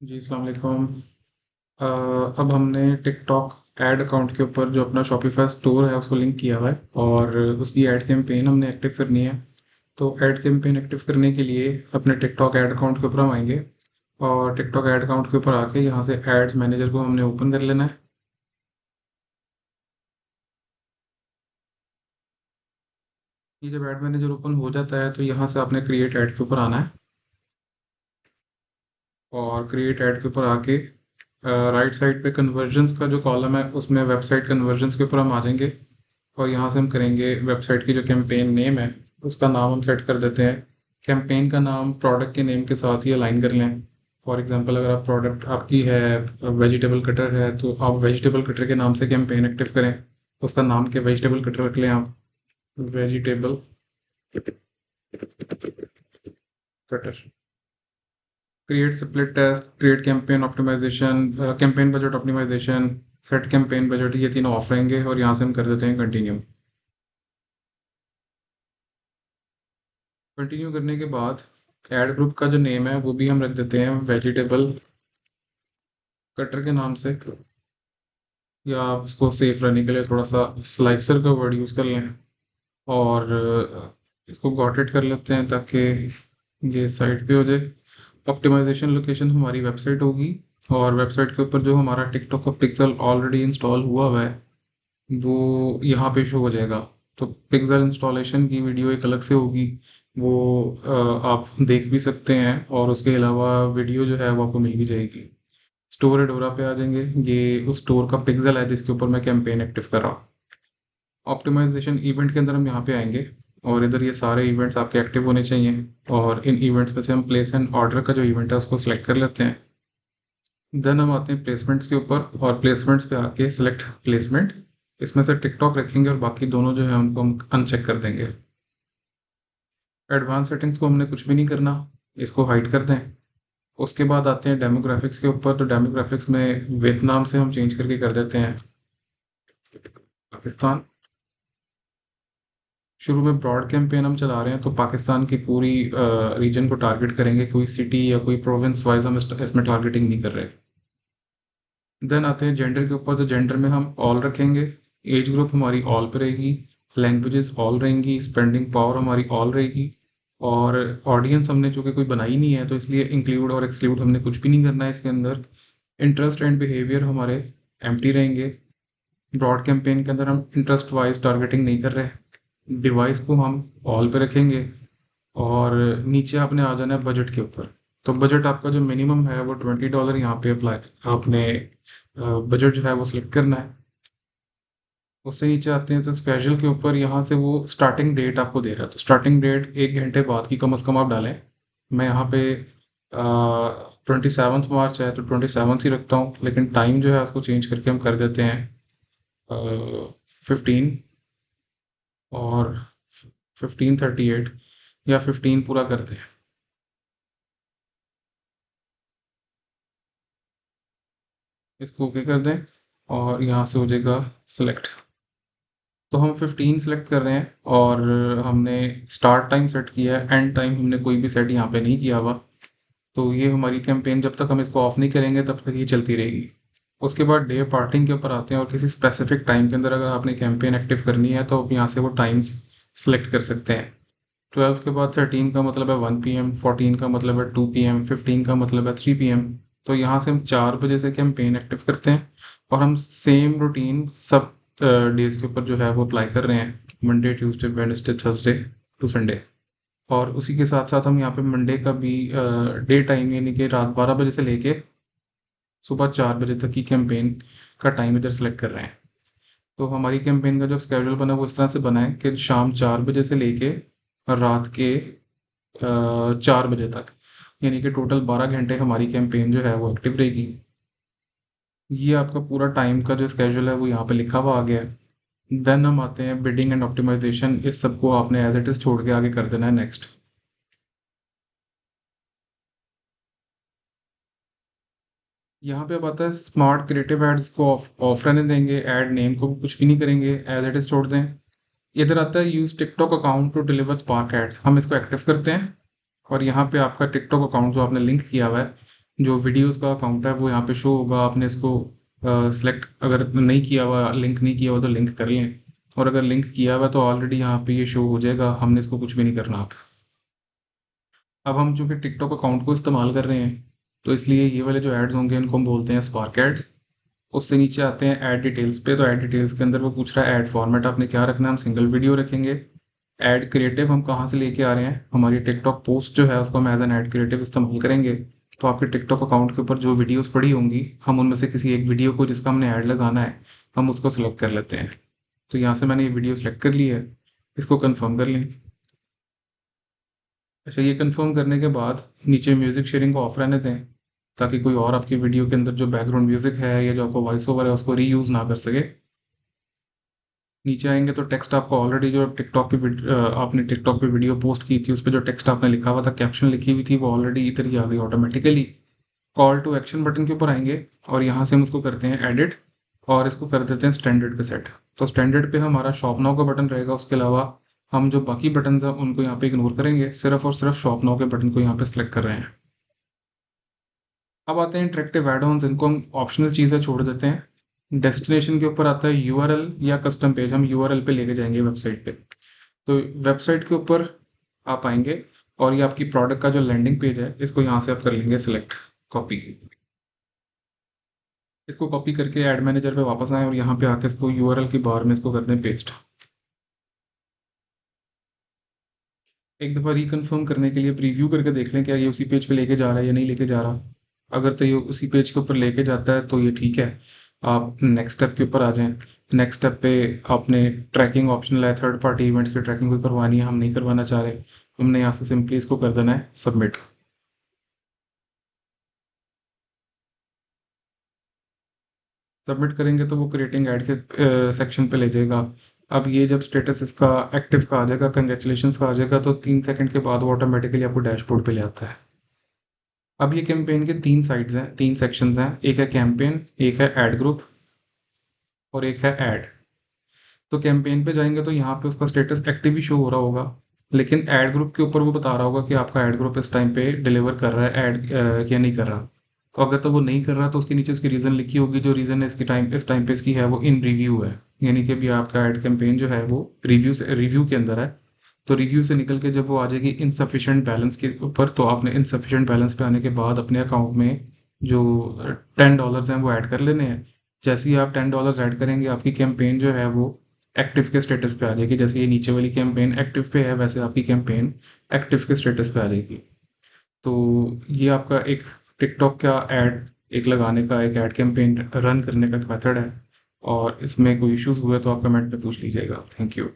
जी, अस्सलाम वालेकुम। अब हमने टिकटॉक ऐड अकाउंट के ऊपर जो अपना शॉपिफ़ाई स्टोर है उसको लिंक किया हुआ है और उसकी ऐड कैंपेन हमने एक्टिव करनी है। तो ऐड कैंपेन एक्टिव करने के लिए अपने टिकटॉक ऐड अकाउंट के ऊपर हम आएँगे और टिकटॉक ऐड अकाउंट के ऊपर आके यहाँ से एड्स मैनेजर को हमने ओपन कर लेना है। ये जब ऐड मैनेजर ओपन हो जाता है तो यहाँ से आपने क्रिएट ऐड के ऊपर आना है और क्रिएट ऐड के ऊपर आके राइट साइड पे कन्वर्जन्स का जो कॉलम है उसमें वेबसाइट कन्वर्जन्स के ऊपर हम आ जाएँगे और यहाँ से हम करेंगे वेबसाइट की जो कैंपेन नेम है उसका नाम हम सेट कर देते हैं। कैंपेन का नाम प्रोडक्ट के नेम के साथ ही अलाइन कर लें। फॉर एग्जांपल अगर आप प्रोडक्ट आपकी है वेजिटेबल कटर है तो आप वेजिटेबल कटर के नाम से कैंपेन एक्टिव करें। उसका नाम के वेजिटेबल कटर रख लें आप। Vegetable cutter. Create split test, create campaign optimisation, campaign budget optimisation, set campaign budget, ये तीनों ऑफ रहेंगे और यहाँ से हम कर देते हैं कंटिन्यू। कंटिन्यू करने के बाद ऐड ग्रुप का जो नेम है वो भी हम रख देते हैं वेजिटेबल कटर के नाम से, या आप उसको सेफ रहने के लिए थोड़ा सा स्लाइसर का वर्ड यूज़ कर लें और इसको गॉट इट कर लेते हैं ताकि ये साइट पे हो जाए। ऑप्टिमाइजेशन लोकेशन हमारी वेबसाइट होगी और वेबसाइट के ऊपर जो हमारा टिकटॉक का पिक्सल ऑलरेडी इंस्टॉल हुआ हुआ है वो यहाँ पे शो हो जाएगा। तो पिक्सल इंस्टॉलेशन की वीडियो एक अलग से होगी, वो आप देख भी सकते हैं और उसके अलावा वीडियो जो है वो आपको मिल भी जाएगी। स्टोर एडोरा पे आ जाएंगे, ये उस स्टोर का पिक्सल है जिसके ऊपर मैं कैंपेन एक्टिव कर रहा हूँ। ऑप्टिमाइजेशन इवेंट के अंदर हम यहाँ पे आएंगे और इधर ये सारे इवेंट्स आपके एक्टिव होने चाहिए और इन इवेंट्स में से हम प्लेस एंड ऑर्डर का जो इवेंट है उसको सिलेक्ट कर लेते हैं। देन हम आते हैं प्लेसमेंट्स के ऊपर और प्लेसमेंट्स पे आके सिलेक्ट प्लेसमेंट, इसमें से टिकटॉक रखेंगे और बाकी दोनों जो है उनको हम अनचेक कर देंगे। एडवांस सेटिंग्स को हमने कुछ भी नहीं करना, इसको हाइड कर दें। उसके बाद आते हैं डेमोग्राफिक्स के ऊपर, तो डेमोग्राफिक्स में वियतनाम से हम चेंज करके कर देते हैं पाकिस्तान। शुरू में ब्रॉड कैंपेन हम चला रहे हैं तो पाकिस्तान की पूरी रीजन को टारगेट करेंगे, कोई सिटी या कोई प्रोविंस वाइज हम इसमें टारगेटिंग नहीं कर रहे। देन आते हैं जेंडर के ऊपर, तो जेंडर में हम ऑल रखेंगे। एज ग्रुप हमारी ऑल पे रहेगी। लैंग्वेजेस ऑल रहेंगी। स्पेंडिंग पावर हमारी ऑल रहेगी। और ऑडियंस हमने चूंकि कोई बनाई नहीं है तो इसलिए इंक्लूड और एक्सक्लूड हमने कुछ भी नहीं करना है इसके अंदर। इंटरेस्ट एंड बिहेवियर हमारे एम्प्टी रहेंगे। ब्रॉड कैंपेन के अंदर हम इंटरेस्ट वाइज टारगेटिंग नहीं कर रहे। डिवाइस को हम ऑल पे रखेंगे और नीचे आपने आ जाना है बजट के ऊपर। तो बजट आपका जो मिनिमम है वो $20 यहाँ पे अप्लाई, आपने बजट जो है वो सिलेक्ट करना है। उससे नीचे आते हैं स्केड्यूल के ऊपर, यहाँ से वो स्टार्टिंग डेट आपको दे रहा है तो स्टार्टिंग डेट 1 घंटे बाद की कम से कम आप डालें। मैं यहाँ पे 27 मार्च है तो 27 ही रखता हूँ, लेकिन टाइम जो है उसको चेंज करके हम कर देते हैं 15 और 15:38 या 15 पूरा करते हैं। इसको ओके कर दें और यहाँ से हो जाएगा सिलेक्ट। तो हम 15 सेलेक्ट कर रहे हैं और हमने स्टार्ट टाइम सेट किया है, एंड टाइम हमने कोई भी सेट यहाँ पे नहीं किया हुआ। तो ये हमारी कैंपेन जब तक हम इसको ऑफ नहीं करेंगे तब तक ये चलती रहेगी। उसके बाद डे पार्टिंग के ऊपर आते हैं और किसी स्पेसिफिक टाइम के अंदर अगर आपने कैंपेन एक्टिव करनी है तो आप यहाँ से वो टाइम्स सेलेक्ट कर सकते हैं। 12 के बाद 13 का मतलब है 1 PM, 14 का मतलब है 2 PM, 15 का मतलब है 3 PM। तो यहाँ से हम 4 बजे से कैंपेन एक्टिव करते हैं और हम सेम रूटीन सब डेज के ऊपर जो है वो अप्लाई कर रहे हैं, Monday Tuesday Wednesday Thursday to Sunday. और उसी के साथ साथ हम यहाँ पे मंडे का भी डे टाइम यानी कि रात 12 बजे से लेके सुबह 4 बजे तक की कैंपेन का टाइम इधर सेलेक्ट कर रहे हैं। तो हमारी कैंपेन का जो स्केड्यूल बना है वो इस तरह से बना है कि शाम 4 बजे से लेके रात के 4 बजे तक, यानी कि टोटल 12 घंटे हमारी कैंपेन जो है वो एक्टिव रहेगी। ये आपका पूरा टाइम का जो स्केड्यूल है वो यहाँ पे लिखा हुआ आ गया है। देन हम आते हैं बिडिंग एंड ऑप्टिमाइजेशन, इस सबको आपने एज इट इज छोड़ के आगे कर देना है नेक्स्ट। यहाँ पे अब आता है स्मार्ट क्रिएटिव एड्स को ऑफ रहने देंगे, ऐड नेम को कुछ भी नहीं करेंगे, एज इट इज छोड़ दें। इधर आता है use TikTok account to deliver Spark ads, हम इसको एक्टिव करते हैं और यहाँ पे आपका टिकटॉक अकाउंट जो आपने लिंक किया हुआ है जो वीडियोस का अकाउंट है वो यहाँ पे शो होगा। आपने इसको सेलेक्ट अगर नहीं किया हुआ, लिंक नहीं किया हुआ तो लिंक कर लें, और अगर लिंक किया हुआ तो ऑलरेडी यहाँ पे ये शो हो जाएगा, हमने इसको कुछ भी नहीं करना। अब हम चूंकि टिकटॉक अकाउंट को इस्तेमाल कर रहे हैं तो इसलिए ये वाले जो एड्स होंगे इनको हम बोलते हैं स्पार्क एड्स। उससे नीचे आते हैं ऐड डिटेल्स पे, तो ऐड डिटेल्स के अंदर वो पूछ रहा है ऐड फॉर्मेट आपने क्या रखना है, हम सिंगल वीडियो रखेंगे। ऐड क्रिएटिव हम कहाँ से लेके आ रहे हैं, हमारी टिकटॉक पोस्ट जो है उसको हम एज एन ऐड क्रिएटिव इस्तेमाल करेंगे। तो आपके टिकटॉक अकाउंट के ऊपर जो वीडियोस पड़ी होंगी, हम उनमें से किसी एक वीडियो को जिसका हमने ऐड लगाना है हम उसको सिलेक्ट कर लेते हैं। तो यहाँ से मैंने ये वीडियो सेलेक्ट कर ली है, इसको कन्फर्म कर लें। अच्छा, ये कंफर्म करने के बाद नीचे म्यूज़िक शेयरिंग को ऑफ रहने दें, ताकि कोई और आपकी वीडियो के अंदर जो बैकग्राउंड म्यूज़िक है या जो आपका वॉइस ओवर है उसको रीयूज़ ना कर सके। नीचे आएंगे तो टेक्स्ट आपको ऑलरेडी जो टिकटॉक की आपने टिकटॉक पे वीडियो पोस्ट की थी उस पर जो टेक्स्ट आपने लिखा हुआ था, कैप्शन लिखी हुई थी, वो ऑलरेडी इधर ही आ गई automatically. Call to action button के ऊपर आएंगे और यहाँ से हम उसको करते हैं एडिट और इसको कर देते हैं स्टैंडर्ड पे सेट। तो स्टैंडर्ड पे हमारा शॉप नाउ का बटन रहेगा, उसके अलावा हम जो बाकी बटन हैं उनको यहाँ पे इग्नोर करेंगे, सिर्फ और सिर्फ शॉप नाउ के बटन को यहाँ पे सिलेक्ट कर रहे हैं। अब आते हैं इंटरेक्टिव एड ऑन्स, इनको हम ऑप्शनल चीज़ें छोड़ देते हैं। डेस्टिनेशन के ऊपर आता है यूआरएल या कस्टम पेज, हम यूआरएल पे लेके जाएंगे वेबसाइट पे। तो वेबसाइट के ऊपर आप आएंगे और ये आपकी प्रोडक्ट का जो लैंडिंग पेज है इसको यहाँ से आप कर लेंगे सिलेक्ट, कॉपी। इसको कॉपी करके ऐड मैनेजर पे वापस आएं और यहाँ पे आके इसको यूआरएल की बार में इसको कर दें पेस्ट। एक दफ़ा रिकन्फर्म करने के लिए प्रीव्यू करके देख लें क्या ये उसी पेज पे लेके जा रहा है या नहीं लेके जा रहा। अगर तो ये उसी पेज के ऊपर लेके जाता है तो ये ठीक है, आप नेक्स्ट स्टेप के ऊपर आ जाएं। नेक्स्ट स्टेप पे आपने ट्रैकिंग ऑप्शनल है, थर्ड पार्टी इवेंट्स की ट्रैकिंग कोई करवानी है, हम नहीं करवाना चाह रहे, हमने यहाँ से सिंपली इसको कर देना है सबमिट। सबमिट करेंगे तो वो क्रिएटिंग ऐड के सेक्शन पे ले जाएगा। अब ये जब स्टेटस इसका एक्टिव का आ जाएगा, कंग्रेचुलेशंस का आ जाएगा, तो 3 सेकंड के बाद वो ऑटोमेटिकली आपको डैशबोर्ड पे ले आता है। अब ये कैंपेन के 3 साइड्स हैं, 3 सेक्शंस हैं, एक है कैंपेन, एक है ऐड ग्रुप और एक है ऐड। तो कैंपेन पे जाएंगे तो यहाँ पे उसका स्टेटस एक्टिव ही शो हो रहा होगा, लेकिन ऐड ग्रुप के ऊपर वो बता रहा होगा कि आपका ऐड ग्रुप इस टाइम पे डिलीवर कर रहा है ऐड या नहीं कर रहा। तो अगर तो वो नहीं कर रहा तो उसके नीचे उसकी रीज़न लिखी होगी, जो रीज़न इसकी इस टाइम पे इसकी है वो इन रिव्यू है, यानी कि अभी आपका ऐड कैंपेन जो है वो रिव्यू के अंदर है। तो रिव्यू से निकल के जब वो आ जाएगी इनसफिशिएंट बैलेंस के ऊपर, तो आपने इनसफिशिएंट बैलेंस पे आने के बाद अपने अकाउंट में जो $10 हैं वो ऐड कर लेने हैं। जैसे ही आप $10 ऐड करेंगे आपकी कैंपेन जो है वो एक्टिव के स्टेटस पे आ जाएगी। जैसे ये नीचे वाली कैंपेन एक्टिव पे है वैसे आपकी कैंपेन एक्टिव के स्टेटस पे आ जाएगी। तो ये आपका एक टिकटॉक का ऐड एक लगाने का, एक ऐड कैंपेन रन करने का एक मेथड है, और इसमें कोई इश्यूज हुए तो आप कमेंट में पूछ लीजिएगा। Thank you.